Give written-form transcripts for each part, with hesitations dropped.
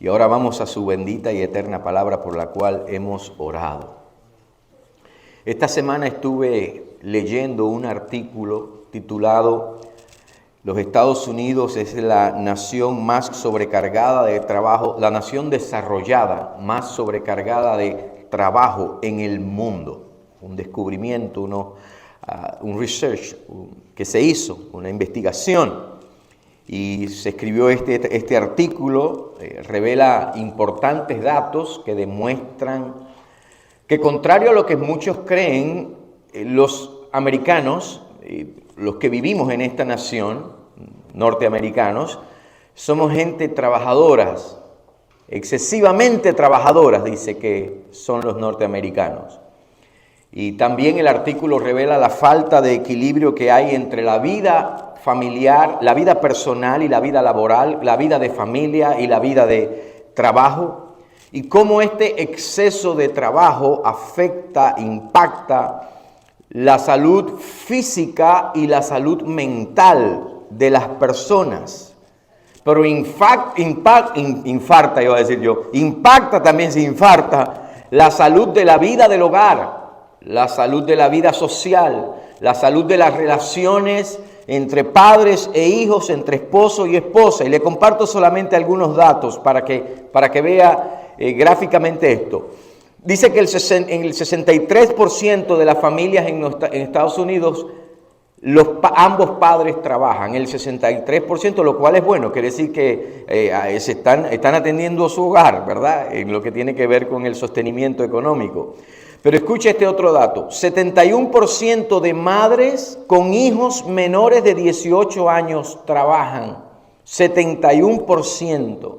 Y ahora vamos a su bendita y eterna palabra por la cual hemos orado. Esta semana estuve leyendo un artículo titulado "Los Estados Unidos es la nación más sobrecargada de trabajo, la nación desarrollada más sobrecargada de trabajo en el mundo". Un descubrimiento, un research que se hizo, una investigación. Y se escribió este artículo, revela importantes datos que demuestran que, contrario a lo que muchos creen, los americanos, los que vivimos en esta nación, norteamericanos, somos gente trabajadoras, excesivamente trabajadoras, dice que son los norteamericanos. Y también el artículo revela la falta de equilibrio que hay entre la vida familiar, la vida personal y la vida laboral, la vida de familia y la vida de trabajo, y cómo este exceso de trabajo afecta, impacta la salud física y la salud mental de las personas. Pero impacta también, se infarta la salud de la vida del hogar, la salud de la vida social, la salud de las relaciones entre padres e hijos, entre esposo y esposa. Y le comparto solamente algunos datos para que vea gráficamente esto. Dice que en el 63% de las familias en Estados Unidos, ambos padres trabajan, el 63%, lo cual es bueno, quiere decir que están atendiendo su hogar, ¿verdad? En lo que tiene que ver con el sostenimiento económico. Pero escuche este otro dato: 71% de madres con hijos menores de 18 años trabajan. 71%.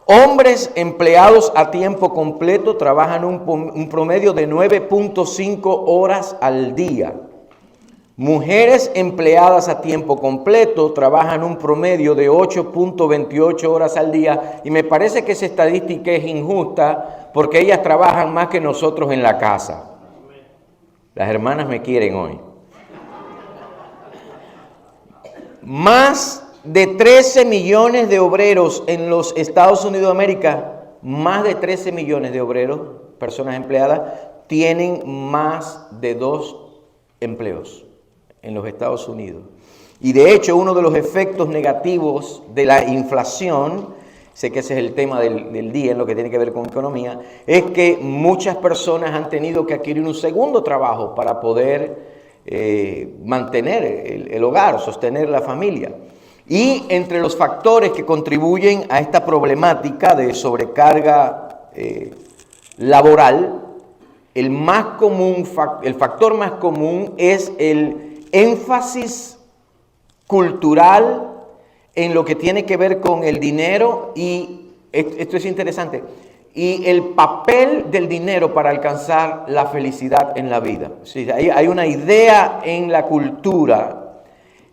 Hombres empleados a tiempo completo trabajan un promedio de 9.5 horas al día. Mujeres empleadas a tiempo completo trabajan un promedio de 8.28 horas al día. Y me parece que esa estadística es injusta, porque ellas trabajan más que nosotros en la casa. Las hermanas me quieren hoy. Más de 13 millones de obreros en los Estados Unidos de América, más de 13 millones de obreros, personas empleadas, tienen más de 2 empleos en los Estados Unidos. Y de hecho, uno de los efectos negativos de la inflación, sé que ese es el tema del día en lo que tiene que ver con economía, es que muchas personas han tenido que adquirir un segundo trabajo para poder mantener el hogar, sostener la familia. Y entre los factores que contribuyen a esta problemática de sobrecarga laboral, el factor más común es el énfasis cultural en lo que tiene que ver con el dinero, y esto es interesante, y el papel del dinero para alcanzar la felicidad en la vida. Sí, hay una idea en la cultura,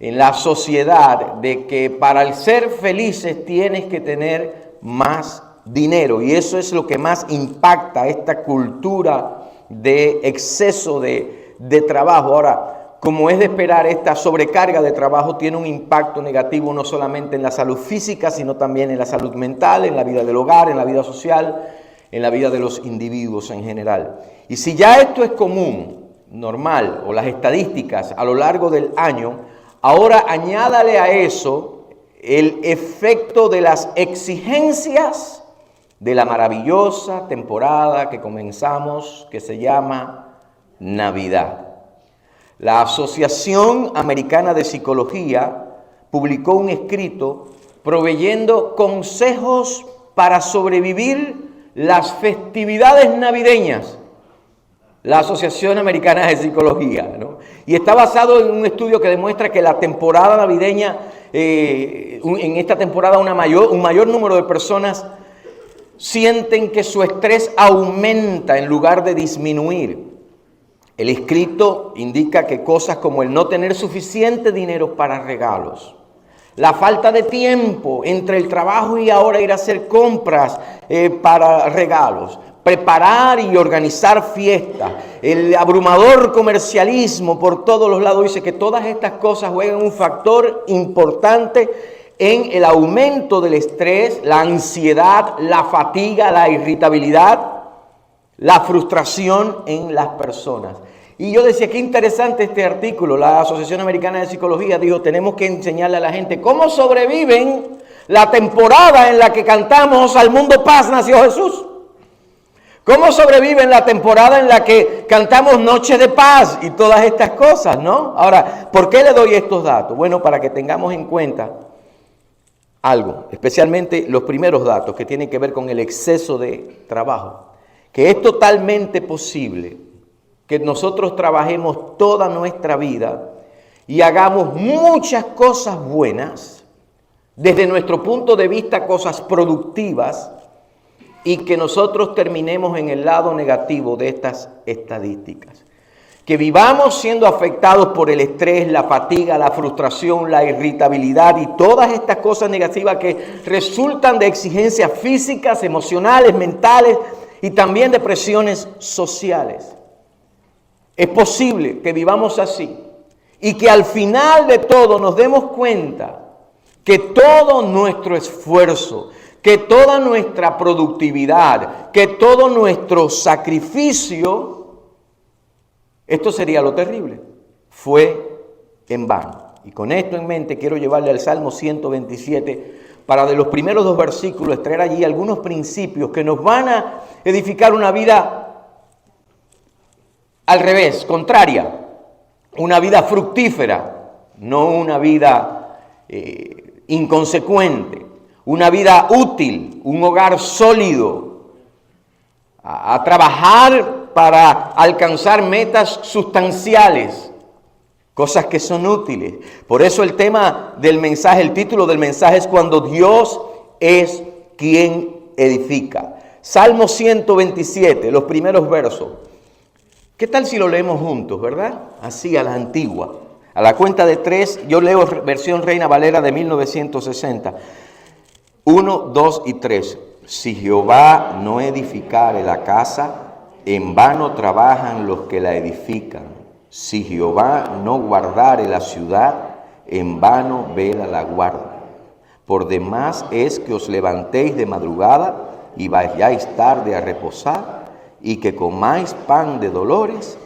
en la sociedad, de que para ser felices tienes que tener más dinero, y eso es lo que más impacta esta cultura de exceso de trabajo. Ahora, como es de esperar, esta sobrecarga de trabajo tiene un impacto negativo no solamente en la salud física, sino también en la salud mental, en la vida del hogar, en la vida social, en la vida de los individuos en general. Y si ya esto es común, normal, o las estadísticas a lo largo del año, ahora añádale a eso el efecto de las exigencias de la maravillosa temporada que comenzamos, que se llama Navidad. La Asociación Americana de Psicología publicó un escrito proveyendo consejos para sobrevivir las festividades navideñas. La Asociación Americana de Psicología, ¿no? Y está basado en un estudio que demuestra que la temporada navideña, en esta temporada un mayor número de personas sienten que su estrés aumenta en lugar de disminuir. El escrito indica que cosas como el no tener suficiente dinero para regalos, la falta de tiempo entre el trabajo y ahora ir a hacer compras para regalos, preparar y organizar fiestas, el abrumador comercialismo por todos los lados, dice que todas estas cosas juegan un factor importante en el aumento del estrés, la ansiedad, la fatiga, la irritabilidad, la frustración en las personas. Y yo decía, qué interesante este artículo. La Asociación Americana de Psicología dijo, tenemos que enseñarle a la gente cómo sobreviven la temporada en la que cantamos Al mundo paz nació Jesús. ¿Cómo sobreviven la temporada en la que cantamos Noche de Paz y todas estas cosas, ¿no? Ahora, ¿por qué le doy estos datos? Bueno, para que tengamos en cuenta algo, especialmente los primeros datos que tienen que ver con el exceso de trabajo, que es totalmente posible que nosotros trabajemos toda nuestra vida y hagamos muchas cosas buenas, desde nuestro punto de vista cosas productivas, y que nosotros terminemos en el lado negativo de estas estadísticas. Que vivamos siendo afectados por el estrés, la fatiga, la frustración, la irritabilidad y todas estas cosas negativas que resultan de exigencias físicas, emocionales, mentales y también de presiones sociales. Es posible que vivamos así y que al final de todo nos demos cuenta que todo nuestro esfuerzo, que toda nuestra productividad, que todo nuestro sacrificio, esto sería lo terrible, fue en vano. Y con esto en mente quiero llevarle al Salmo 127 para de los primeros 2 versículos extraer allí algunos principios que nos van a edificar una vida al revés, contraria, una vida fructífera, no una vida inconsecuente. Una vida útil, un hogar sólido, a trabajar para alcanzar metas sustanciales, cosas que son útiles. Por eso el tema del mensaje, el título del mensaje es Cuando Dios es quien edifica. Salmo 127, los primeros versos. ¿Qué tal si lo leemos juntos, verdad? Así a la antigua. A la cuenta de 3, yo leo versión Reina Valera de 1960. 1, 2 y 3. Si Jehová no edificare la casa, en vano trabajan los que la edifican. Si Jehová no guardare la ciudad, en vano vela la guarda. Por demás es que os levantéis de madrugada y vayáis tarde a reposar, y que comáis pan de dolores,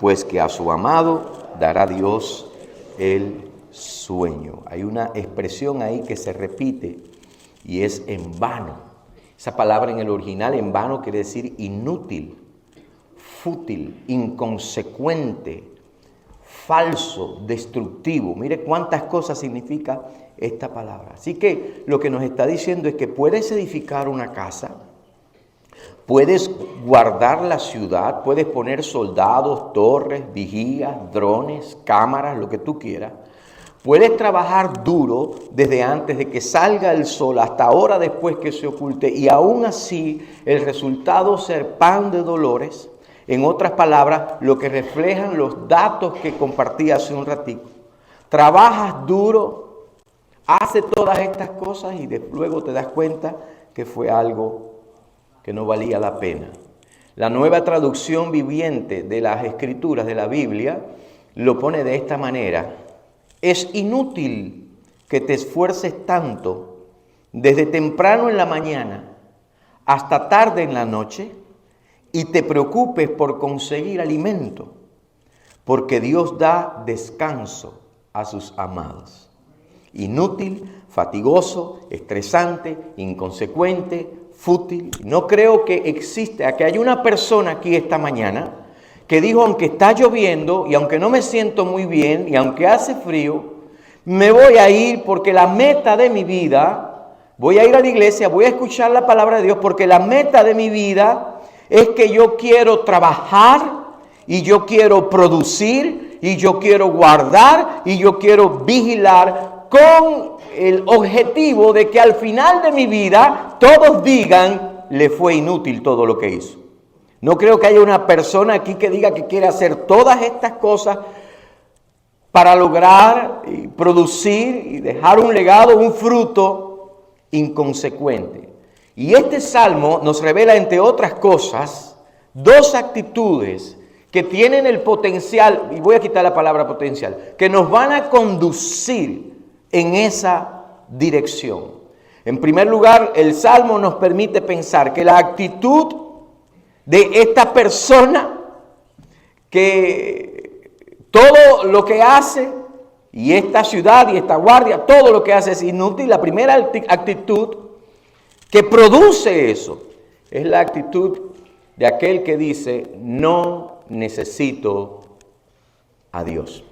pues que a su amado dará Dios el sueño. Hay una expresión ahí que se repite, y es en vano. Esa palabra en el original, en vano, quiere decir inútil, fútil, inconsecuente, falso, destructivo. Mire cuántas cosas significa esta palabra. Así que lo que nos está diciendo es que puedes edificar una casa, puedes guardar la ciudad, puedes poner soldados, torres, vigías, drones, cámaras, lo que tú quieras. Puedes trabajar duro desde antes de que salga el sol hasta hora después que se oculte y aún así el resultado ser pan de dolores. En otras palabras, lo que reflejan los datos que compartí hace un ratito. Trabajas duro, haces todas estas cosas y luego te das cuenta que fue algo que no valía la pena. La Nueva Traducción Viviente de las Escrituras de la Biblia lo pone de esta manera. Es inútil que te esfuerces tanto desde temprano en la mañana hasta tarde en la noche y te preocupes por conseguir alimento, porque Dios da descanso a sus amados. Inútil, fatigoso, estresante, inconsecuente, fútil. No creo que exista, que haya una persona aquí esta mañana que dijo, aunque está lloviendo y aunque no me siento muy bien y aunque hace frío, me voy a ir porque la meta de mi vida, voy a ir a la iglesia, voy a escuchar la palabra de Dios porque la meta de mi vida es que yo quiero trabajar y yo quiero producir y yo quiero guardar y yo quiero vigilar con el objetivo de que al final de mi vida todos digan, le fue inútil todo lo que hizo. No creo que haya una persona aquí que diga que quiere hacer todas estas cosas para lograr y producir y dejar un legado, un fruto inconsecuente. Y este salmo nos revela, entre otras cosas, 2 actitudes que tienen el potencial, y voy a quitar la palabra potencial, que nos van a conducir en esa dirección. En primer lugar, el Salmo nos permite pensar que la actitud de esta persona, que todo lo que hace, y esta ciudad y esta guardia, todo lo que hace es inútil. La primera actitud que produce eso es la actitud de aquel que dice: no necesito a Dios.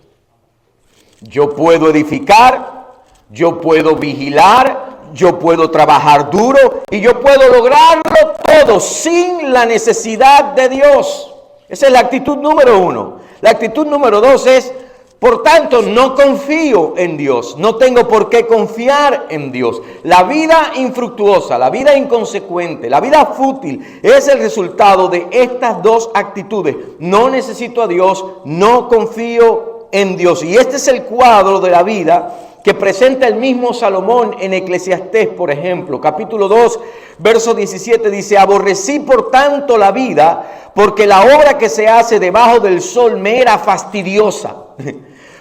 Yo puedo edificar, yo puedo vigilar, yo puedo trabajar duro y yo puedo lograrlo todo sin la necesidad de Dios. Esa es la actitud número uno. La actitud número dos es: por tanto, no confío en Dios, no tengo por qué confiar en Dios. La vida infructuosa, la vida inconsecuente, la vida fútil es el resultado de estas dos actitudes. No necesito a Dios, no confío en Dios. Y este es el cuadro de la vida que presenta el mismo Salomón en Eclesiastés, por ejemplo. Capítulo 2, verso 17 dice: aborrecí por tanto la vida, porque la obra que se hace debajo del sol me era fastidiosa.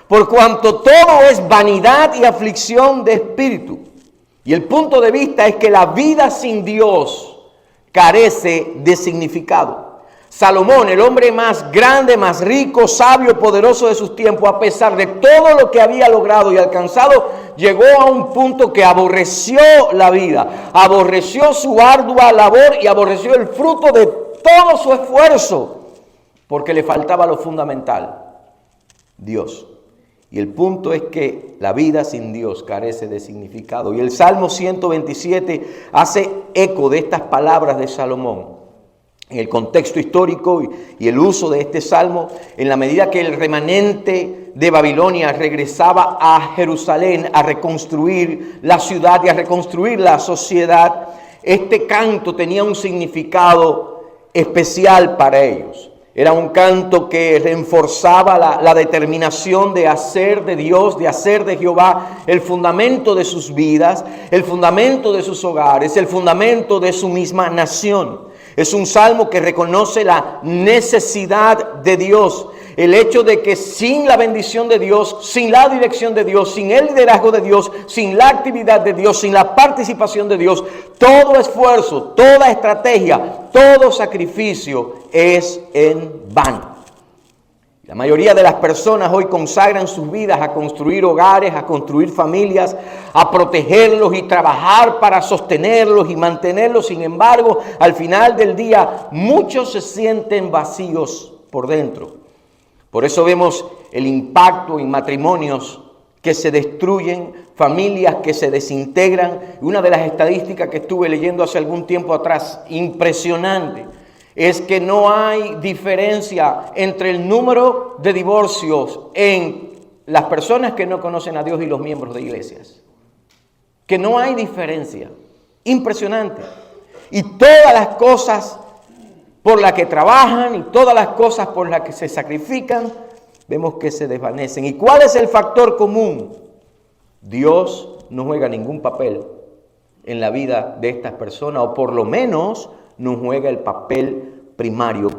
Por cuanto todo es vanidad y aflicción de espíritu. Y el punto de vista es que la vida sin Dios carece de significado. Salomón, el hombre más grande, más rico, sabio, poderoso de sus tiempos, a pesar de todo lo que había logrado y alcanzado, llegó a un punto que aborreció la vida, aborreció su ardua labor y aborreció el fruto de todo su esfuerzo, porque le faltaba lo fundamental: Dios. Y el punto es que la vida sin Dios carece de significado. Y el Salmo 127 hace eco de estas palabras de Salomón. En el contexto histórico y el uso de este salmo, en la medida que el remanente de Babilonia regresaba a Jerusalén a reconstruir la ciudad y a reconstruir la sociedad, este canto tenía un significado especial para ellos. Era un canto que reforzaba la determinación de hacer de Dios, de hacer de Jehová el fundamento de sus vidas, el fundamento de sus hogares, el fundamento de su misma nación. Es un salmo que reconoce la necesidad de Dios. El hecho de que sin la bendición de Dios, sin la dirección de Dios, sin el liderazgo de Dios, sin la actividad de Dios, sin la participación de Dios, todo esfuerzo, toda estrategia, todo sacrificio es en vano. La mayoría de las personas hoy consagran sus vidas a construir hogares, a construir familias, a protegerlos y trabajar para sostenerlos y mantenerlos. Sin embargo, al final del día, muchos se sienten vacíos por dentro. Por eso vemos el impacto en matrimonios que se destruyen, familias que se desintegran. Una de las estadísticas que estuve leyendo hace algún tiempo atrás, impresionante, es que no hay diferencia entre el número de divorcios en las personas que no conocen a Dios y los miembros de iglesias. Que no hay diferencia. Impresionante. Y todas las cosas por las que trabajan y todas las cosas por las que se sacrifican, vemos que se desvanecen. ¿Y cuál es el factor común? Dios no juega ningún papel en la vida de estas personas, o por lo menos no juega el papel primario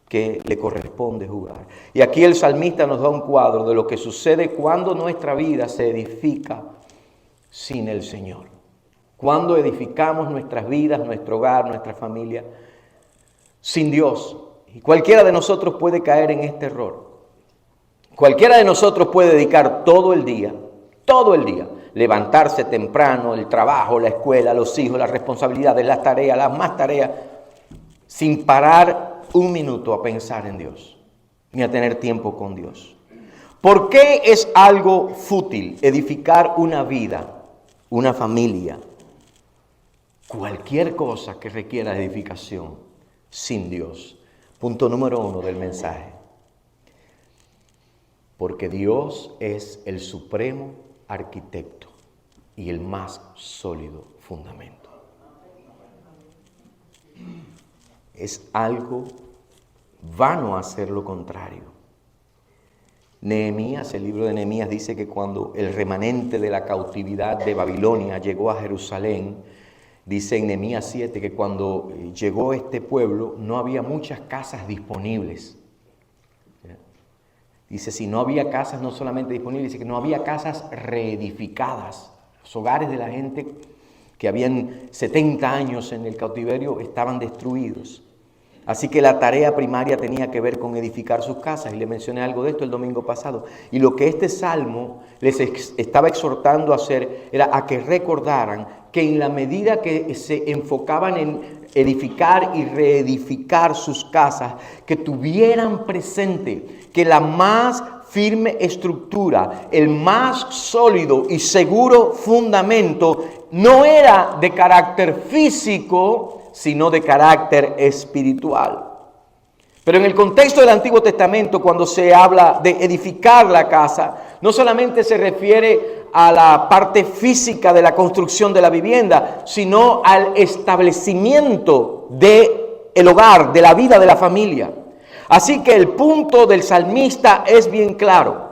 que le corresponde jugar. Y aquí el salmista nos da un cuadro de lo que sucede cuando nuestra vida se edifica sin el Señor. Cuando edificamos nuestras vidas, nuestro hogar, nuestra familia, sin Dios. Y cualquiera de nosotros puede caer en este error. Cualquiera de nosotros puede dedicar todo el día, levantarse temprano, el trabajo, la escuela, los hijos, las responsabilidades, las tareas, las más tareas, sin parar un minuto a pensar en Dios, ni a tener tiempo con Dios. ¿Por qué es algo fútil edificar una vida, una familia, cualquier cosa que requiera edificación sin Dios? Punto número 1 del mensaje. Porque Dios es el supremo arquitecto y el más sólido fundamento. Es algo vano hacer lo contrario. Nehemías, el libro de Nehemías dice que cuando el remanente de la cautividad de Babilonia llegó a Jerusalén, dice en Nehemías 7 que cuando llegó este pueblo no había muchas casas disponibles. Dice, si no había casas no solamente disponibles, dice que no había casas reedificadas. Los hogares de la gente que habían 70 años en el cautiverio estaban destruidos. Así que la tarea primaria tenía que ver con edificar sus casas. Y le mencioné algo de esto el domingo pasado. Y lo que este salmo les estaba exhortando a hacer era a que recordaran que en la medida que se enfocaban en edificar y reedificar sus casas, que tuvieran presente que la más firme estructura, el más sólido y seguro fundamento no era de carácter físico, sino de carácter espiritual. Pero en el contexto del Antiguo Testamento, cuando se habla de edificar la casa, no solamente se refiere a la parte física de la construcción de la vivienda, sino al establecimiento del hogar, de la vida de la familia. Así que el punto del salmista es bien claro.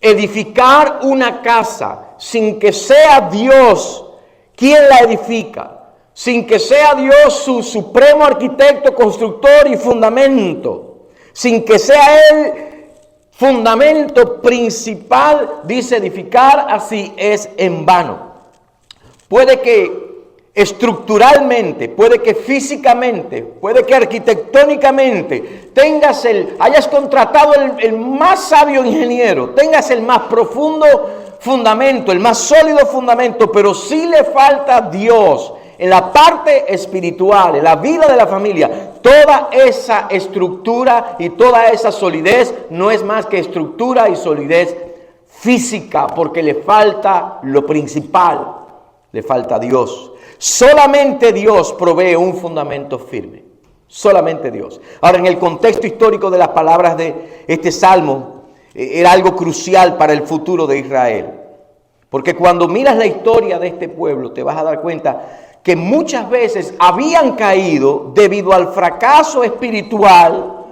Edificar una casa sin que sea Dios quien la edifica, sin que sea Dios su supremo arquitecto, constructor y fundamento, sin que sea Él fundamento principal, dice edificar así es en vano. Puede que estructuralmente, puede que físicamente, puede que arquitectónicamente hayas contratado el más sabio ingeniero, tengas el más profundo fundamento, el más sólido fundamento, pero si le falta Dios en la parte espiritual, en la vida de la familia, toda esa estructura y toda esa solidez no es más que estructura y solidez física, porque le falta lo principal, le falta Dios. Solamente Dios provee un fundamento firme, solamente Dios. Ahora, en el contexto histórico de las palabras de este salmo, era algo crucial para el futuro de Israel. Porque cuando miras la historia de este pueblo, te vas a dar cuenta que muchas veces habían caído debido al fracaso espiritual,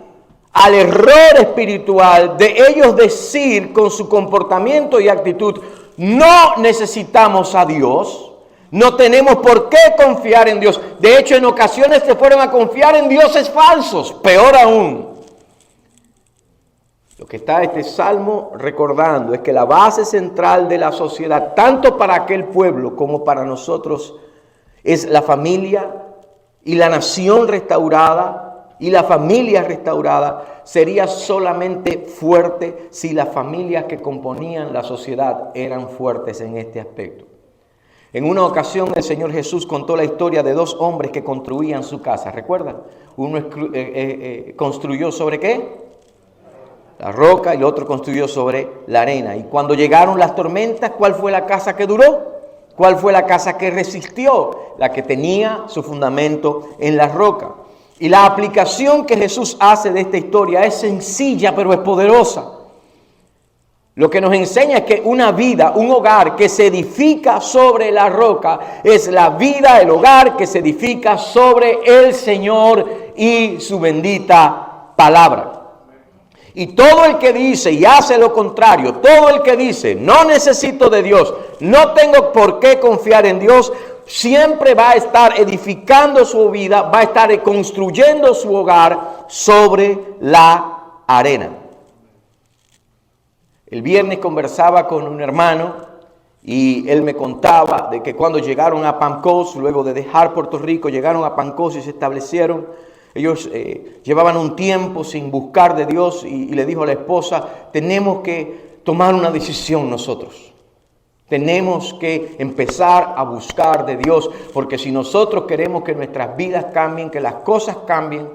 al error espiritual de ellos decir con su comportamiento y actitud: no necesitamos a Dios, no tenemos por qué confiar en Dios. De hecho, en ocasiones se fueron a confiar en dioses falsos, peor aún. Lo que está este salmo recordando es que la base central de la sociedad, tanto para aquel pueblo como para nosotros, es la familia, y la nación restaurada y la familia restaurada sería solamente fuerte si las familias que componían la sociedad eran fuertes en este aspecto. En una ocasión el Señor Jesús contó la historia de dos hombres que construían su casa. ¿Recuerdan? Uno construyó ¿sobre qué? La roca, y el otro construyó sobre la arena. Y cuando llegaron las tormentas, ¿cuál fue la casa que duró? ¿Cuál fue la casa que resistió? La que tenía su fundamento en la roca. Y la aplicación que Jesús hace de esta historia es sencilla, pero es poderosa. Lo que nos enseña es que una vida, un hogar que se edifica sobre la roca, es la vida, el hogar que se edifica sobre el Señor y su bendita palabra. Y todo el que dice y hace lo contrario, todo el que dice no necesito de Dios, no tengo por qué confiar en Dios, siempre va a estar edificando su vida, va a estar construyendo su hogar sobre la arena. El viernes conversaba con un hermano y él me contaba de que cuando llegaron a Pancos, luego de dejar Puerto Rico, llegaron a Pancos y se establecieron. Ellos llevaban un tiempo sin buscar de Dios y le dijo a la esposa: tenemos que tomar una decisión nosotros. Tenemos que empezar a buscar de Dios, porque si nosotros queremos que nuestras vidas cambien, que las cosas cambien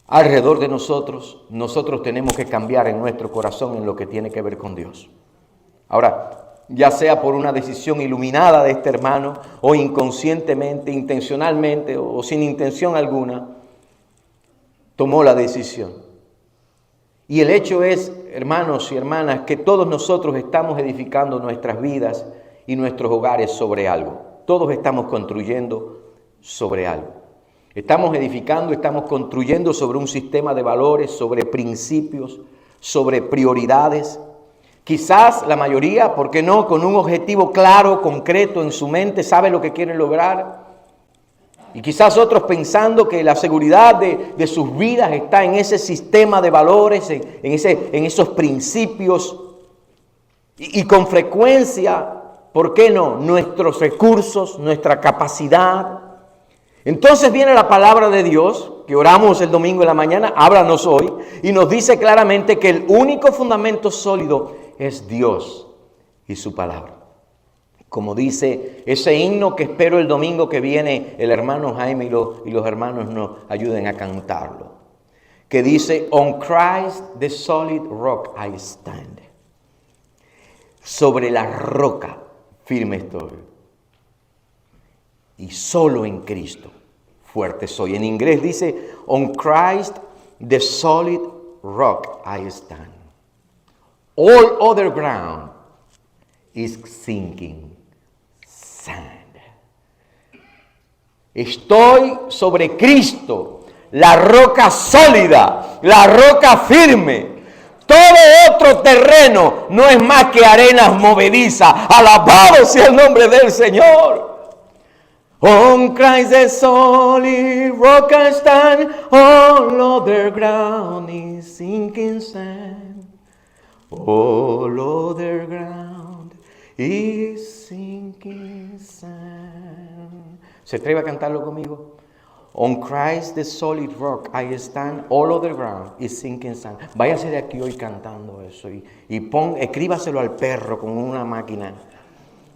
alrededor de nosotros, nosotros tenemos que cambiar en nuestro corazón en lo que tiene que ver con Dios. Ahora, ya sea por una decisión iluminada de este hermano, o inconscientemente, intencionalmente o sin intención alguna, tomó la decisión. Y el hecho es, hermanos y hermanas, que todos nosotros estamos edificando nuestras vidas y nuestros hogares sobre algo. Todos estamos construyendo sobre algo. Estamos edificando, estamos construyendo sobre un sistema de valores, sobre principios, sobre prioridades. Quizás la mayoría, ¿por qué no?, con un objetivo claro, concreto en su mente, sabe lo que quieren lograr. Y quizás otros pensando que la seguridad de sus vidas está en ese sistema de valores, en esos principios. Y con frecuencia ¿por qué no? Nuestros recursos, nuestra capacidad. Entonces viene la palabra de Dios, que oramos el domingo en la mañana, háblanos hoy, y nos dice claramente que el único fundamento sólido es Dios y su palabra. Como dice ese himno que espero el domingo que viene, el hermano Jaime y los hermanos nos ayuden a cantarlo, que dice, On Christ the solid rock I stand. Sobre la roca firme estoy. Y solo en Cristo fuerte soy. En inglés dice, On Christ the solid rock I stand. All other ground is sinking sand. Estoy sobre Cristo, la roca sólida, la roca firme. Todo otro terreno no es más que arenas movedizas. Alabado sea el nombre del Señor. On Christ the solid rock I stand, all other ground is sinking sand. All other ground is sinking sand. ¿Se atreve a cantarlo conmigo? On Christ the solid rock I stand, all other ground is sinking sand. Váyase de aquí hoy cantando eso y escríbaselo al perro con una máquina.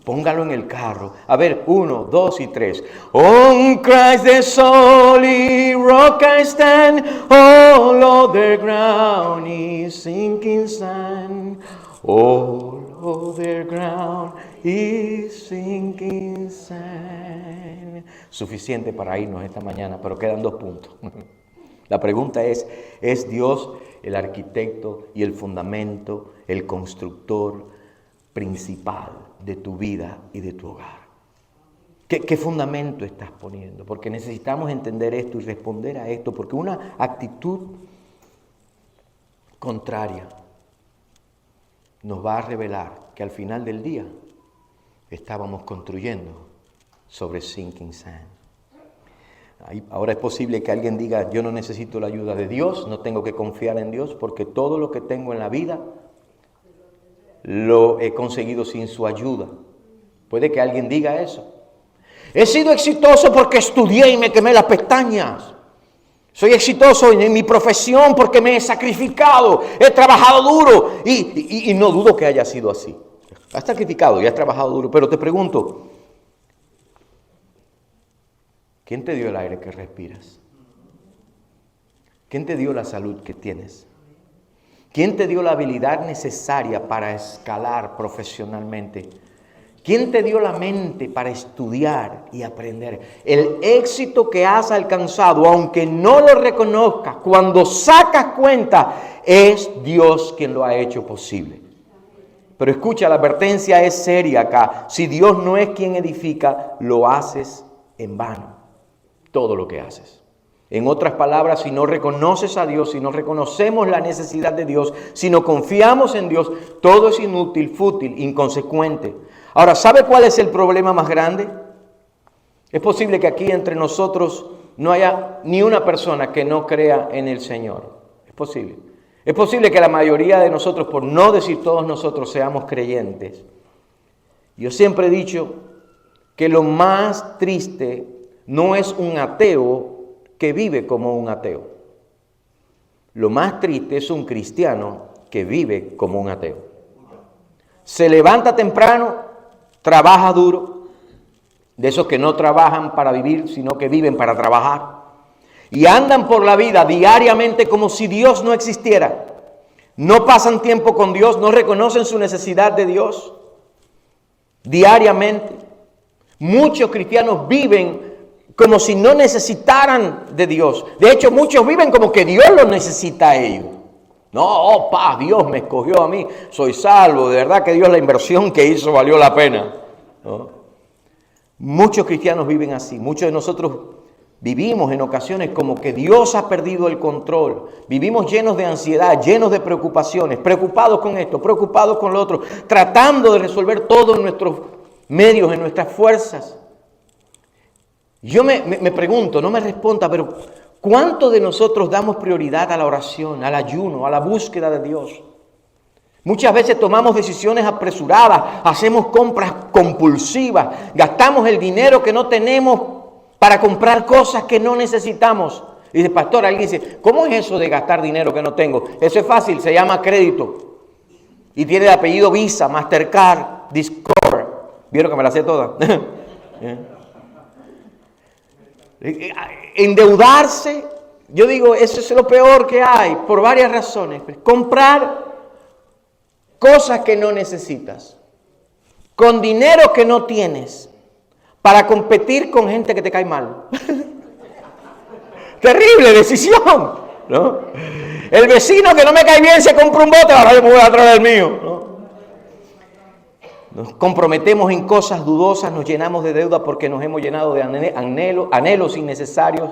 Póngalo en el carro. A ver, 1, 2 y 3. On Christ the solid rock I stand, all other ground is sinking sand. All other ground is sinking sand. Suficiente para irnos esta mañana, pero quedan 2 puntos. La pregunta ¿es Dios el arquitecto y el fundamento, el constructor principal de tu vida y de tu hogar? ¿Qué fundamento estás poniendo? Porque necesitamos entender esto y responder a esto, porque una actitud contraria nos va a revelar que al final del día estábamos construyendo sobre sinking sand. Ahora es posible que alguien diga, yo no necesito la ayuda de Dios, no tengo que confiar en Dios, porque todo lo que tengo en la vida lo he conseguido sin su ayuda. Puede que alguien diga eso. He sido exitoso porque estudié y me quemé las pestañas. Soy exitoso en mi profesión porque me he sacrificado, he trabajado duro y no dudo que haya sido así. Has sacrificado y has trabajado duro, pero te pregunto, ¿quién te dio el aire que respiras? ¿Quién te dio la salud que tienes? ¿Quién te dio la habilidad necesaria para escalar profesionalmente? ¿Quién te dio la mente para estudiar y aprender? El éxito que has alcanzado, aunque no lo reconozcas, cuando sacas cuenta, es Dios quien lo ha hecho posible. Pero escucha, la advertencia es seria acá. Si Dios no es quien edifica, lo haces en vano. Todo lo que haces. En otras palabras, si no reconoces a Dios, si no reconocemos la necesidad de Dios, si no confiamos en Dios, todo es inútil, fútil, inconsecuente. Ahora, ¿sabe cuál es el problema más grande? Es posible que aquí entre nosotros no haya ni una persona que no crea en el Señor. Es posible. Es posible que la mayoría de nosotros, por no decir todos nosotros, seamos creyentes. Yo siempre he dicho que lo más triste no es un ateo que vive como un ateo. Lo más triste es un cristiano que vive como un ateo. Se levanta temprano, trabaja duro, de esos que no trabajan para vivir, sino que viven para trabajar. Y andan por la vida diariamente como si Dios no existiera. No pasan tiempo con Dios, no reconocen su necesidad de Dios. Diariamente. Muchos cristianos viven como si no necesitaran de Dios. De hecho, muchos viven como que Dios los necesita a ellos. No, Dios me escogió a mí, soy salvo, de verdad que Dios la inversión que hizo valió la pena. ¿No? Muchos cristianos viven así, muchos de nosotros vivimos en ocasiones como que Dios ha perdido el control. Vivimos llenos de ansiedad, llenos de preocupaciones, preocupados con esto, preocupados con lo otro, tratando de resolver todo en nuestros medios, en nuestras fuerzas. Yo me pregunto, no me responda, pero ¿cuánto de nosotros damos prioridad a la oración, al ayuno, a la búsqueda de Dios? Muchas veces tomamos decisiones apresuradas, hacemos compras compulsivas, gastamos el dinero que no tenemos para comprar cosas que no necesitamos. Y dice, pastor, alguien dice, ¿cómo es eso de gastar dinero que no tengo? Eso es fácil, se llama crédito. Y tiene el apellido Visa, Mastercard, Discover. ¿Vieron que me la sé toda? Endeudarse, yo digo, eso es lo peor que hay, por varias razones. Comprar cosas que no necesitas, con dinero que no tienes, para competir con gente que te cae mal. Terrible decisión, ¿no? El vecino que no me cae bien se compra un bote, ahora yo me voy a traer el mío, ¿no? Nos comprometemos en cosas dudosas, nos llenamos de deuda porque nos hemos llenado de anhelos innecesarios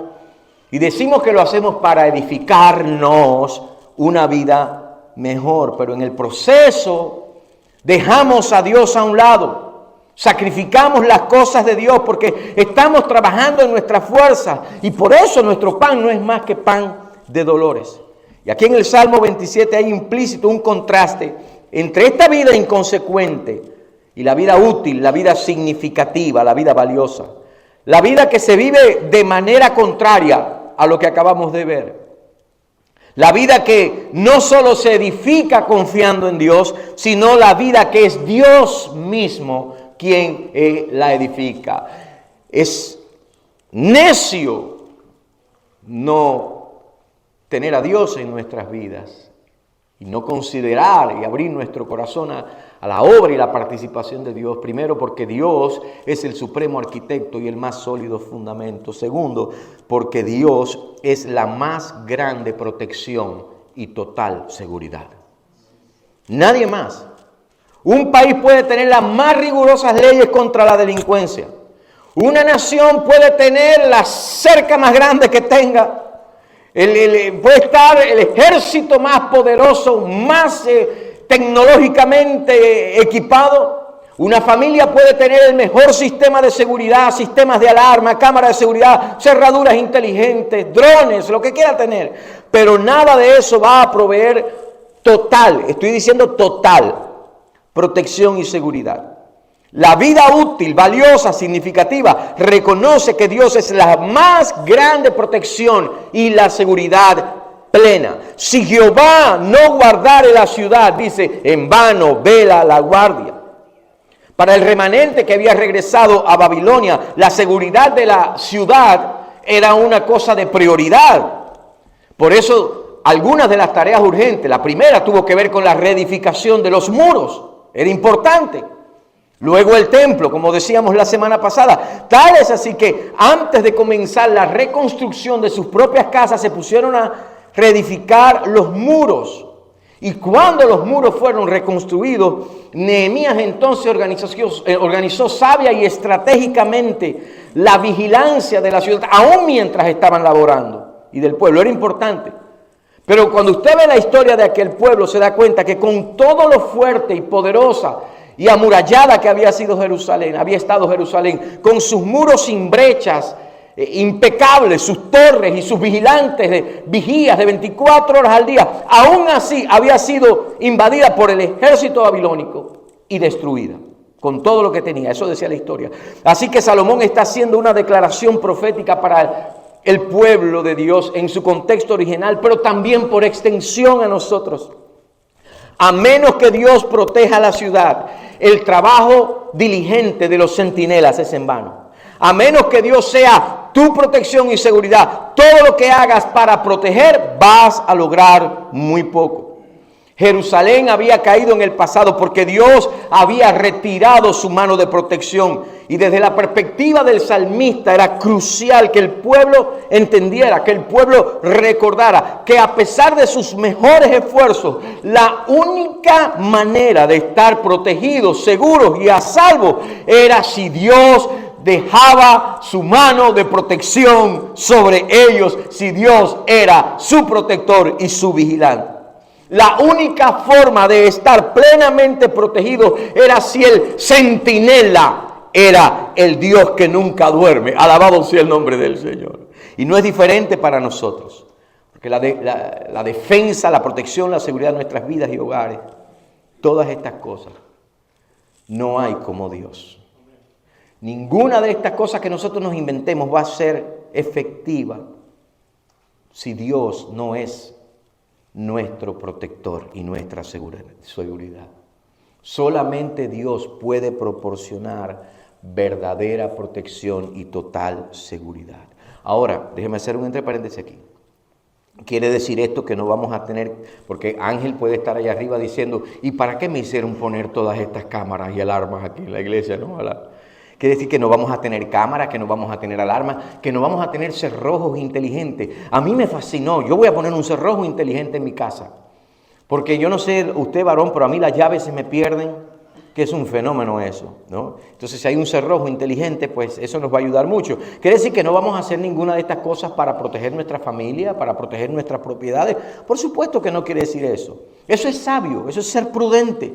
y decimos que lo hacemos para edificarnos una vida mejor, pero en el proceso dejamos a Dios a un lado. Sacrificamos las cosas de Dios porque estamos trabajando en nuestra fuerza y por eso nuestro pan no es más que pan de dolores. Y aquí en el Salmo 27 hay implícito un contraste entre esta vida inconsecuente y la vida útil, la vida significativa, la vida valiosa. La vida que se vive de manera contraria a lo que acabamos de ver. La vida que no solo se edifica confiando en Dios, sino la vida que es Dios mismo quien la edifica. Es necio no tener a Dios en nuestras vidas y no considerar y abrir nuestro corazón a la obra y la participación de Dios. Primero, porque Dios es el supremo arquitecto y el más sólido fundamento. Segundo, porque Dios es la más grande protección y total seguridad. Nadie más. Un país puede tener las más rigurosas leyes contra la delincuencia. Una nación puede tener la cerca más grande que tenga. Puede estar el ejército más poderoso, más tecnológicamente equipado. Una familia puede tener el mejor sistema de seguridad, sistemas de alarma, cámaras de seguridad, cerraduras inteligentes, drones, lo que quiera tener. Pero nada de eso va a proveer total, estoy diciendo total, protección y seguridad. La vida útil, valiosa, significativa, reconoce que Dios es la más grande protección y la seguridad plena. Si Jehová no guardare la ciudad, dice, en vano vela la guardia. Para el remanente que había regresado a Babilonia, la seguridad de la ciudad era una cosa de prioridad. Por eso, algunas de las tareas urgentes, la primera tuvo que ver con la reedificación de los muros, era importante. Luego el templo, como decíamos la semana pasada, tal es así que antes de comenzar la reconstrucción de sus propias casas se pusieron a reedificar los muros. Y cuando los muros fueron reconstruidos, Nehemías entonces organizó sabia y estratégicamente la vigilancia de la ciudad, aún mientras estaban laborando, y del pueblo. Era importante. Pero cuando usted ve la historia de aquel pueblo, se da cuenta que con todo lo fuerte y poderosa y amurallada que había estado Jerusalén, con sus muros sin brechas, impecables, sus torres y sus vigilantes de vigías de 24 horas al día, aún así había sido invadida por el ejército babilónico y destruida, con todo lo que tenía. Eso decía la historia. Así que Salomón está haciendo una declaración profética para el pueblo de Dios en su contexto original, pero también por extensión a nosotros. A menos que Dios proteja la ciudad, el trabajo diligente de los centinelas es en vano. A menos que Dios sea tu protección y seguridad, todo lo que hagas para proteger, vas a lograr muy poco. Jerusalén había caído en el pasado porque Dios había retirado su mano de protección. Y desde la perspectiva del salmista era crucial que el pueblo entendiera, que el pueblo recordara que a pesar de sus mejores esfuerzos, la única manera de estar protegidos, seguros y a salvo era si Dios dejaba su mano de protección sobre ellos, si Dios era su protector y su vigilante. La única forma de estar plenamente protegido era si el centinela era el Dios que nunca duerme. Alabado sea el nombre del Señor. Y no es diferente para nosotros, porque la defensa, la protección, la seguridad de nuestras vidas y hogares todas estas cosas, no hay como Dios. Ninguna de estas cosas que nosotros nos inventemos va a ser efectiva si Dios no es nuestro protector y nuestra seguridad. Solamente Dios puede proporcionar verdadera protección y total seguridad. Ahora, déjeme hacer un entre paréntesis aquí. Quiere decir esto que no vamos a tener, porque Ángel puede estar allá arriba diciendo, ¿y para qué me hicieron poner todas estas cámaras y alarmas aquí en la iglesia? ¿No? Quiere decir que no vamos a tener cámaras, que no vamos a tener alarmas, que no vamos a tener cerrojos inteligentes. A mí me fascinó, yo voy a poner un cerrojo inteligente en mi casa, porque yo no sé usted varón, pero a mí las llaves se me pierden, que es un fenómeno eso, ¿no? Entonces, si hay un cerrojo inteligente, pues eso nos va a ayudar mucho. Quiere decir que no vamos a hacer ninguna de estas cosas para proteger nuestra familia, para proteger nuestras propiedades. Por supuesto que no quiere decir eso. Eso es sabio, eso es ser prudente.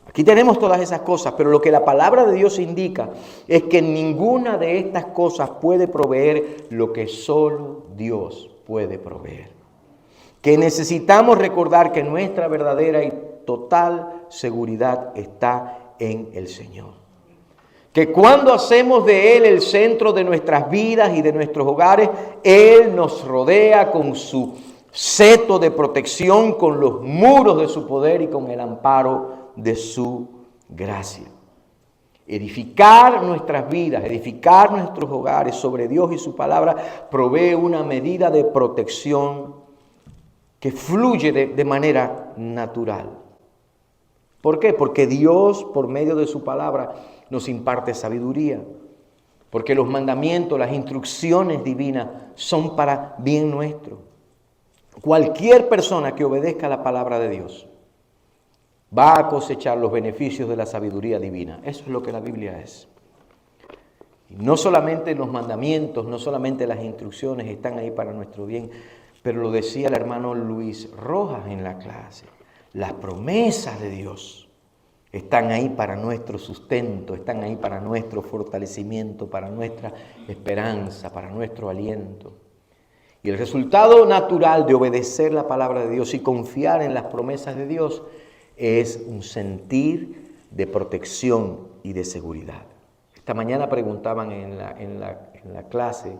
Aquí tenemos todas esas cosas, pero lo que la palabra de Dios indica es que ninguna de estas cosas puede proveer lo que solo Dios puede proveer. Que necesitamos recordar que nuestra verdadera y total seguridad está en el Señor. Que cuando hacemos de Él el centro de nuestras vidas y de nuestros hogares, Él nos rodea con su seto de protección, con los muros de su poder y con el amparo de su gracia. Edificar nuestras vidas, edificar nuestros hogares sobre Dios y su palabra provee una medida de protección que fluye de manera natural. ¿Por qué? Porque Dios, por medio de su palabra, nos imparte sabiduría. Porque los mandamientos, las instrucciones divinas son para bien nuestro. Cualquier persona que obedezca la palabra de Dios va a cosechar los beneficios de la sabiduría divina. Eso es lo que la Biblia es. Y no solamente los mandamientos, no solamente las instrucciones están ahí para nuestro bien, pero lo decía el hermano Luis Rojas en la clase. Las promesas de Dios están ahí para nuestro sustento, están ahí para nuestro fortalecimiento, para nuestra esperanza, para nuestro aliento. Y el resultado natural de obedecer la palabra de Dios y confiar en las promesas de Dios es un sentir de protección y de seguridad. Esta mañana preguntaban en la clase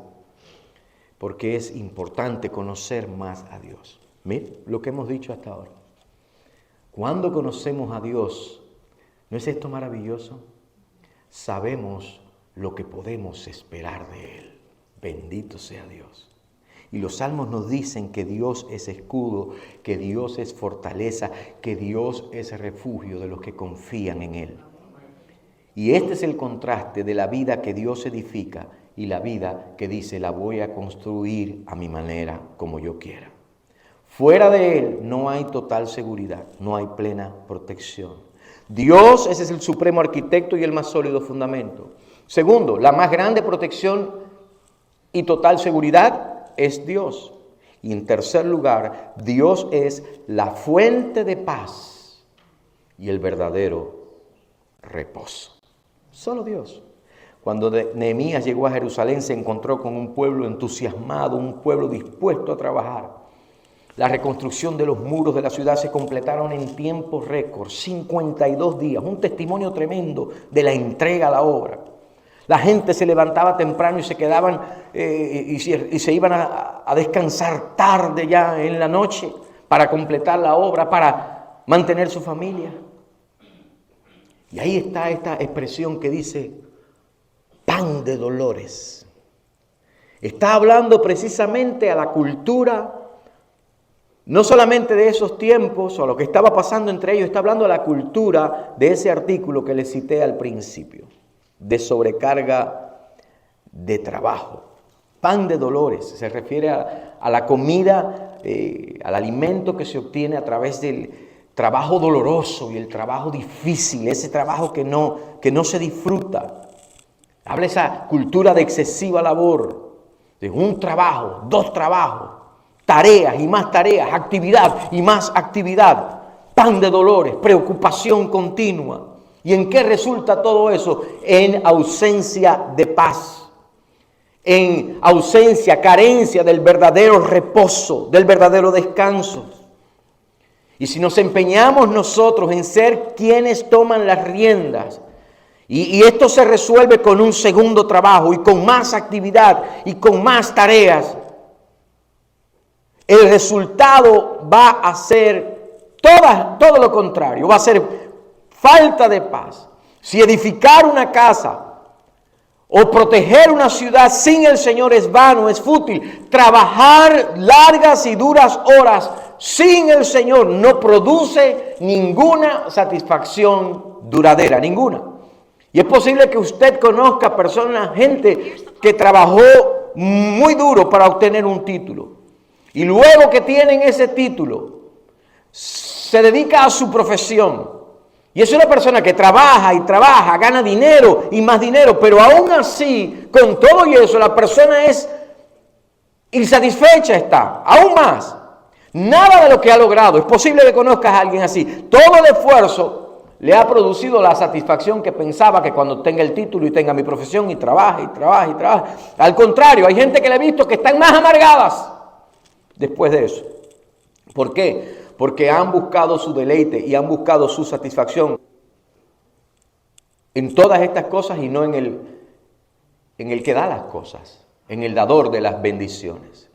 por qué es importante conocer más a Dios. Mire lo que hemos dicho hasta ahora. Cuando conocemos a Dios, ¿no es esto maravilloso? Sabemos lo que podemos esperar de Él. Bendito sea Dios. Y los salmos nos dicen que Dios es escudo, que Dios es fortaleza, que Dios es refugio de los que confían en Él. Y este es el contraste de la vida que Dios edifica y la vida que dice, la voy a construir a mi manera, como yo quiera. Fuera de Él no hay total seguridad, no hay plena protección. Dios, ese es el supremo arquitecto y el más sólido fundamento. Segundo, la más grande protección y total seguridad es Dios. Y en tercer lugar, Dios es la fuente de paz y el verdadero reposo. Solo Dios. Cuando Nehemías llegó a Jerusalén se encontró con un pueblo entusiasmado, un pueblo dispuesto a trabajar. La reconstrucción de los muros de la ciudad se completaron en tiempo récord, 52 días, un testimonio tremendo de la entrega a la obra. La gente se levantaba temprano y se quedaban y se iban a descansar tarde ya en la noche para completar la obra, para mantener su familia. Y ahí está esta expresión que dice, pan de dolores. Está hablando precisamente a la cultura, no solamente de esos tiempos o a lo que estaba pasando entre ellos, está hablando de la cultura de ese artículo que les cité al principio, de sobrecarga de trabajo. Pan de dolores, se refiere a la comida, al alimento que se obtiene a través del trabajo doloroso y el trabajo difícil, ese trabajo que no se disfruta. Habla esa cultura de excesiva labor, de un trabajo, dos trabajos, tareas y más tareas, actividad y más actividad, pan de dolores, preocupación continua. ¿Y en qué resulta todo eso? En ausencia de paz, en ausencia, carencia del verdadero reposo, del verdadero descanso. Y si nos empeñamos nosotros en ser quienes toman las riendas, y esto se resuelve con un segundo trabajo y con más actividad y con más tareas, el resultado va a ser todo lo contrario, va a ser falta de paz. Si edificar una casa o proteger una ciudad sin el Señor es vano, es fútil. Trabajar largas y duras horas sin el Señor no produce ninguna satisfacción duradera, ninguna. Y es posible que usted conozca personas, gente que trabajó muy duro para obtener un título. Y luego que tienen ese título, se dedica a su profesión. Y es una persona que trabaja y trabaja, gana dinero y más dinero, pero aún así, con todo y eso, la persona es insatisfecha, está, aún más. Nada de lo que ha logrado, es posible que conozcas a alguien así. Todo el esfuerzo le ha producido la satisfacción que pensaba que cuando tenga el título y tenga mi profesión y trabaje y trabaje y trabaje. Al contrario, hay gente que le he visto que están más amargadas después de eso. ¿Por qué? Porque han buscado su deleite y han buscado su satisfacción en todas estas cosas y no en el que da las cosas, en el dador de las bendiciones.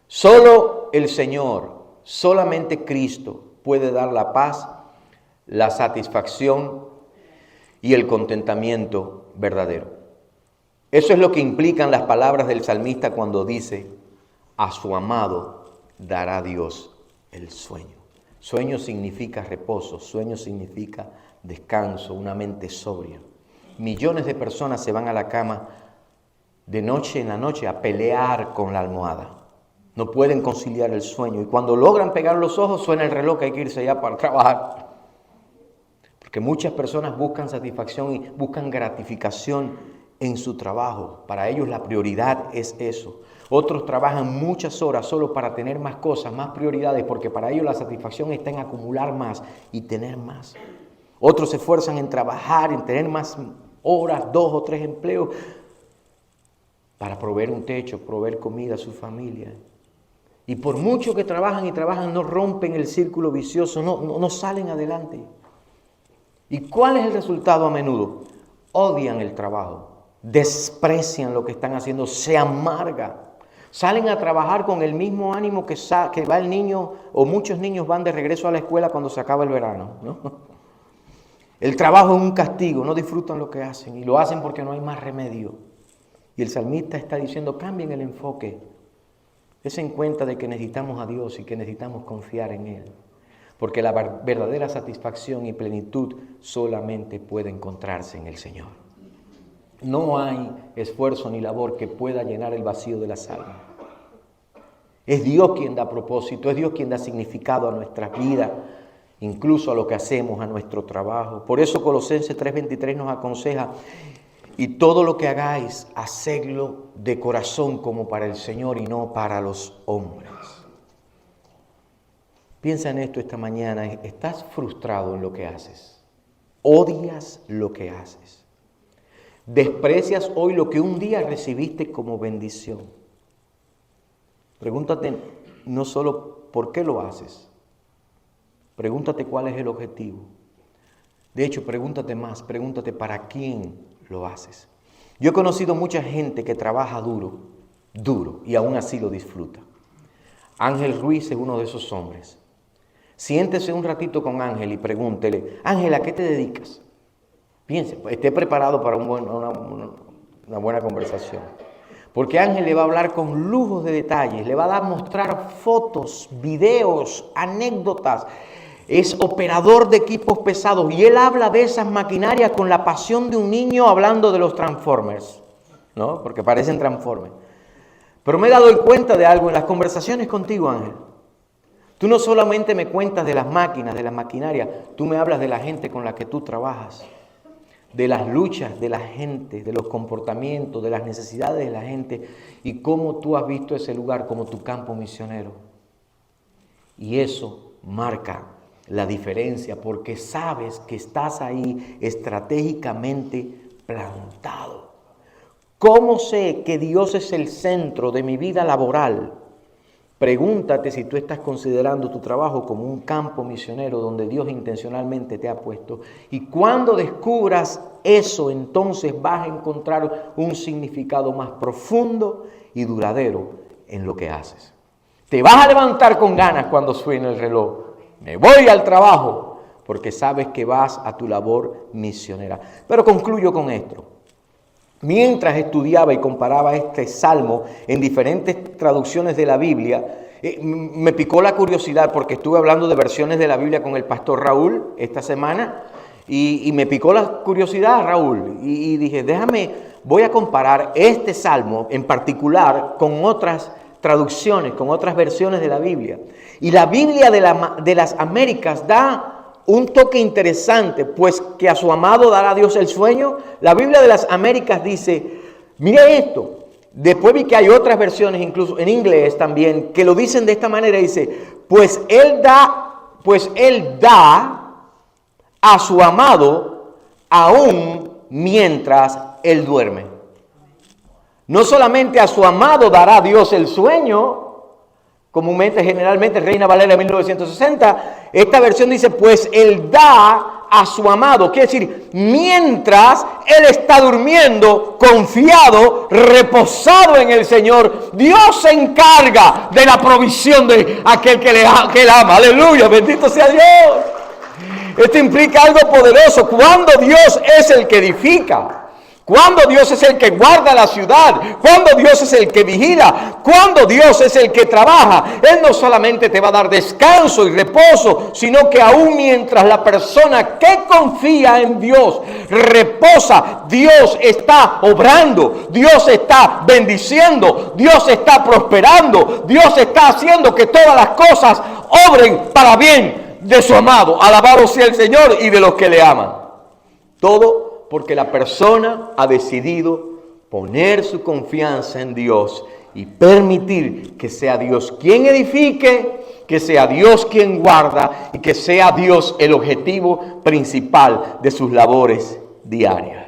Solo el Señor, solamente Cristo puede dar la paz, la satisfacción y el contentamiento verdadero. Eso es lo que implican las palabras del salmista cuando dice: a su amado dará Dios el sueño. Sueño significa reposo, sueño significa descanso, una mente sobria. Millones de personas se van a la cama de noche en la noche a pelear con la almohada. No pueden conciliar el sueño y cuando logran pegar los ojos suena el reloj que hay que irse ya para trabajar. Porque muchas personas buscan satisfacción y buscan gratificación en su trabajo. Para ellos la prioridad es eso. Otros trabajan muchas horas solo para tener más cosas, más prioridades, porque para ellos la satisfacción está en acumular más y tener más. Otros se esfuerzan en trabajar, en tener más horas, 2 o 3 empleos, para proveer un techo, proveer comida a su familia. Y por mucho que trabajan y trabajan, no rompen el círculo vicioso, no salen adelante. ¿Y cuál es el resultado a menudo? Odian el trabajo, desprecian lo que están haciendo, se amargan. Salen a trabajar con el mismo ánimo que va el niño, o muchos niños van de regreso a la escuela cuando se acaba el verano, ¿no? El trabajo es un castigo, no disfrutan lo que hacen y lo hacen porque no hay más remedio. Y el salmista está diciendo: cambien el enfoque, dense en cuenta de que necesitamos a Dios y que necesitamos confiar en Él. Porque la verdadera satisfacción y plenitud solamente puede encontrarse en el Señor. No hay esfuerzo ni labor que pueda llenar el vacío de las almas. Es Dios quien da propósito, es Dios quien da significado a nuestras vidas, incluso a lo que hacemos, a nuestro trabajo. Por eso Colosenses 3:23 nos aconseja: y todo lo que hagáis, hacedlo de corazón como para el Señor y no para los hombres. Piensa en esto esta mañana. ¿Estás frustrado en lo que haces? ¿Odias lo que haces? ¿Desprecias hoy lo que un día recibiste como bendición? Pregúntate no solo por qué lo haces, pregúntate cuál es el objetivo. De hecho, pregúntate más, pregúntate para quién lo haces. Yo he conocido mucha gente que trabaja duro, y aún así lo disfruta. Ángel Ruiz es uno de esos hombres. Siéntese un ratito con Ángel y pregúntele: Ángel, ¿a qué te dedicas? Piense, esté preparado para una buena conversación. Porque Ángel le va a hablar con lujos de detalles, le va a mostrar fotos, videos, anécdotas. Es operador de equipos pesados y él habla de esas maquinarias con la pasión de un niño hablando de los Transformers, ¿no? Porque parecen Transformers. Pero me he dado cuenta de algo en las conversaciones contigo, Ángel. Tú no solamente me cuentas de las máquinas, de la maquinaria, tú me hablas de la gente con la que tú trabajas, de las luchas de la gente, de los comportamientos, de las necesidades de la gente y cómo tú has visto ese lugar como tu campo misionero. Y eso marca la diferencia porque sabes que estás ahí estratégicamente plantado. ¿Cómo sé que Dios es el centro de mi vida laboral? Pregúntate si tú estás considerando tu trabajo como un campo misionero donde Dios intencionalmente te ha puesto. Y cuando descubras eso, entonces vas a encontrar un significado más profundo y duradero en lo que haces. Te vas a levantar con ganas cuando suene el reloj. Me voy al trabajo, porque sabes que vas a tu labor misionera. Pero concluyo con esto. Mientras estudiaba y comparaba este salmo en diferentes traducciones de la Biblia, me picó la curiosidad porque estuve hablando de versiones de la Biblia con el pastor Raúl esta semana y me picó la curiosidad, Raúl, y dije, voy a comparar este salmo en particular con otras traducciones, con otras versiones de la Biblia. Y la Biblia de las Américas da un toque interesante, pues que a su amado dará Dios el sueño. La Biblia de las Américas dice, mire esto, después vi que hay otras versiones, incluso en inglés también, que lo dicen de esta manera, dice, pues él da a su amado aún mientras él duerme. No solamente a su amado dará Dios el sueño, comúnmente, generalmente, Reina Valera 1960, esta versión dice, pues él da a su amado. Quiere decir, mientras él está durmiendo, confiado, reposado en el Señor, Dios se encarga de la provisión de aquel que él ama. Aleluya, bendito sea Dios. Esto implica algo poderoso. Cuando Dios es el que edifica, cuando Dios es el que guarda la ciudad, cuando Dios es el que vigila, cuando Dios es el que trabaja, Él no solamente te va a dar descanso y reposo, sino que aún mientras la persona que confía en Dios reposa, Dios está obrando, Dios está bendiciendo, Dios está prosperando, Dios está haciendo que todas las cosas obren para bien de su amado. Alabado sea el Señor y de los que le aman. Todo porque la persona ha decidido poner su confianza en Dios y permitir que sea Dios quien edifique, que sea Dios quien guarda y que sea Dios el objetivo principal de sus labores diarias.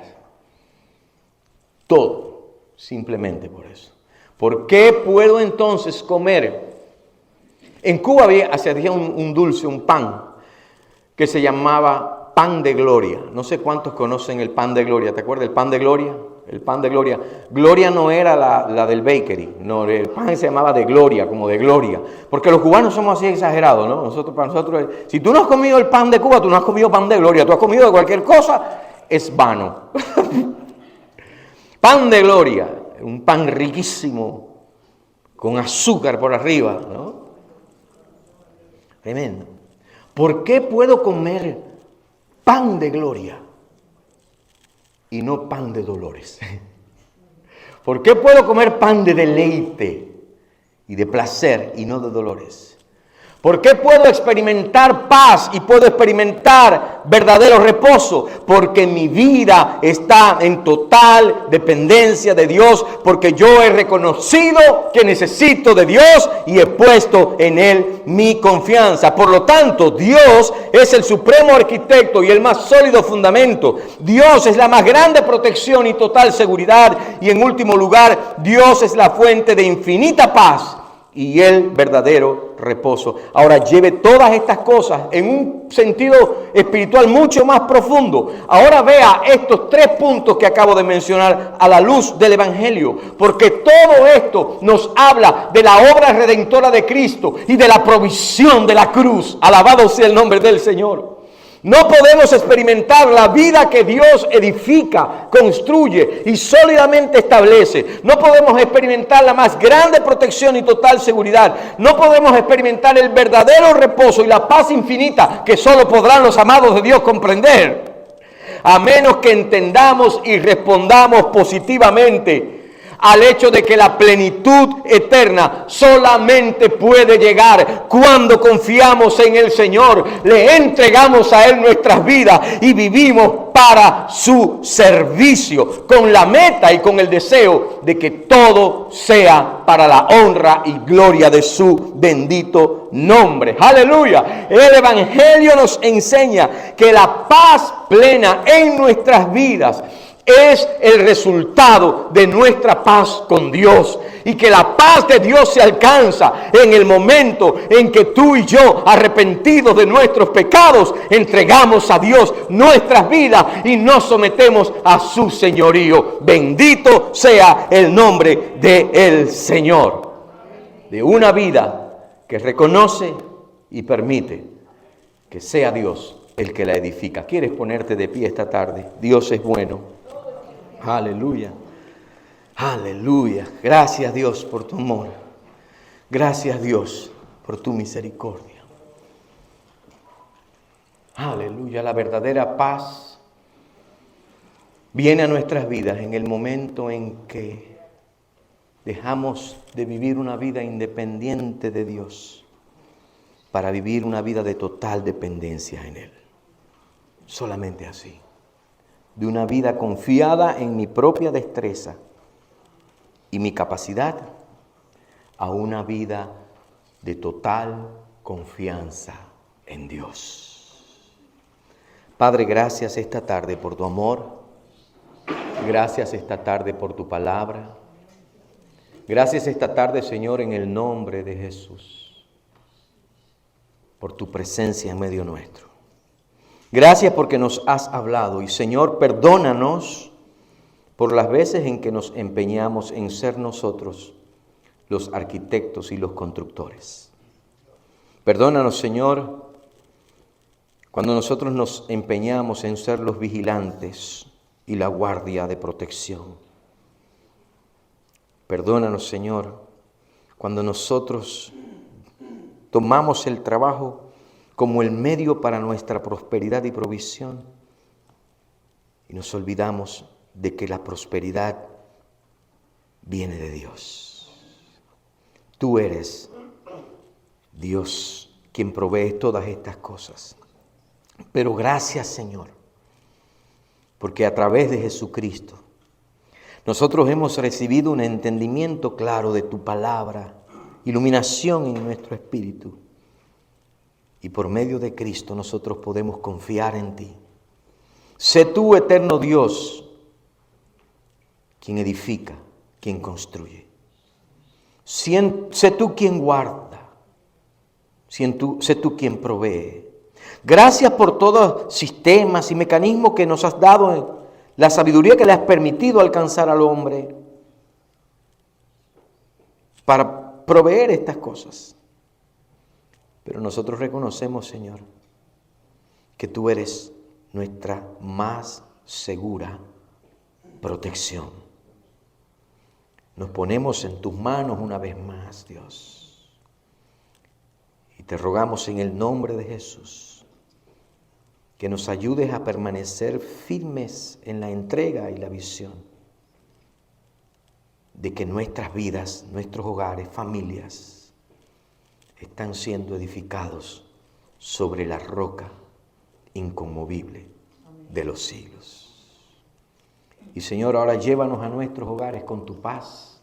Todo, simplemente por eso. ¿Por qué puedo entonces comer? En Cuba había un dulce, un pan, que se llamaba pan de gloria. No sé cuántos conocen el pan de gloria. ¿Te acuerdas del pan de gloria? El pan de gloria. Gloria no era la del bakery. No, el pan se llamaba de gloria, como de gloria. Porque los cubanos somos así exagerados, ¿no? Para nosotros, si tú no has comido el pan de Cuba, tú no has comido pan de gloria. Tú has comido de cualquier cosa, es vano. Pan de gloria. Un pan riquísimo, con azúcar por arriba, ¿no? Tremendo. ¿Por qué puedo comer pan de gloria y no pan de dolores? ¿Por qué puedo comer pan de deleite y de placer y no de dolores? ¿Por qué puedo experimentar paz y puedo experimentar verdadero reposo? Porque mi vida está en total dependencia de Dios, porque yo he reconocido que necesito de Dios y he puesto en Él mi confianza. Por lo tanto, Dios es el supremo arquitecto y el más sólido fundamento. Dios es la más grande protección y total seguridad. Y en último lugar, Dios es la fuente de infinita paz y el verdadero reposo. Ahora, lleve todas estas cosas en un sentido espiritual mucho más profundo. Ahora vea estos 3 puntos que acabo de mencionar a la luz del Evangelio, porque todo esto nos habla de la obra redentora de Cristo y de la provisión de la cruz. Alabado sea el nombre del Señor. No podemos experimentar la vida que Dios edifica, construye y sólidamente establece. No podemos experimentar la más grande protección y total seguridad. No podemos experimentar el verdadero reposo y la paz infinita que solo podrán los amados de Dios comprender, a menos que entendamos y respondamos positivamente al hecho de que la plenitud eterna solamente puede llegar cuando confiamos en el Señor, le entregamos a Él nuestras vidas y vivimos para su servicio, con la meta y con el deseo de que todo sea para la honra y gloria de su bendito nombre. ¡Aleluya! El Evangelio nos enseña que la paz plena en nuestras vidas es el resultado de nuestra paz con Dios. Y que la paz de Dios se alcanza en el momento en que tú y yo, arrepentidos de nuestros pecados, entregamos a Dios nuestras vidas y nos sometemos a su señorío. Bendito sea el nombre del Señor. De una vida que reconoce y permite que sea Dios el que la edifica. ¿Quieres ponerte de pie esta tarde? Dios es bueno. Aleluya. Aleluya. Gracias Dios por tu amor. Gracias Dios por tu misericordia. Aleluya. La verdadera paz viene a nuestras vidas en el momento en que dejamos de vivir una vida independiente de Dios para vivir una vida de total dependencia en Él. Solamente así. De una vida confiada en mi propia destreza y mi capacidad a una vida de total confianza en Dios. Padre, gracias esta tarde por tu amor. Gracias esta tarde por tu palabra. Gracias esta tarde, Señor, en el nombre de Jesús, por tu presencia en medio nuestro. Gracias porque nos has hablado y, Señor, perdónanos por las veces en que nos empeñamos en ser nosotros los arquitectos y los constructores. Perdónanos, Señor, cuando nosotros nos empeñamos en ser los vigilantes y la guardia de protección. Perdónanos, Señor, cuando nosotros tomamos el trabajo como el medio para nuestra prosperidad y provisión y nos olvidamos de que la prosperidad viene de Dios. Tú eres Dios quien provee todas estas cosas. Pero gracias, Señor, porque a través de Jesucristo nosotros hemos recibido un entendimiento claro de tu palabra, iluminación en nuestro espíritu. Y por medio de Cristo nosotros podemos confiar en ti. Sé tú, eterno Dios, quien edifica, quien construye. Sé tú quien guarda. Sé tú quien provee. Gracias por todos los sistemas y mecanismos que nos has dado, la sabiduría que le has permitido alcanzar al hombre para proveer estas cosas. Pero nosotros reconocemos, Señor, que tú eres nuestra más segura protección. Nos ponemos en tus manos una vez más, Dios. Y te rogamos en el nombre de Jesús que nos ayudes a permanecer firmes en la entrega y la visión de que nuestras vidas, nuestros hogares, familias, están siendo edificados sobre la roca inconmovible de los siglos. Y Señor, ahora llévanos a nuestros hogares con tu paz,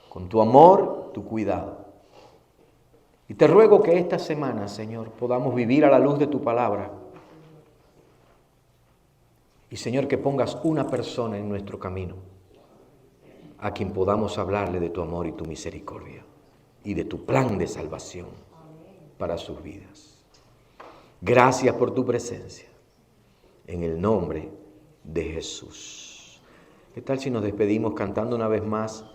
con tu amor, tu cuidado. Y te ruego que esta semana, Señor, podamos vivir a la luz de tu palabra. Y Señor, que pongas una persona en nuestro camino a quien podamos hablarle de tu amor y tu misericordia y de tu plan de salvación para sus vidas. Gracias por tu presencia. En el nombre de Jesús. ¿Qué tal si nos despedimos cantando una vez más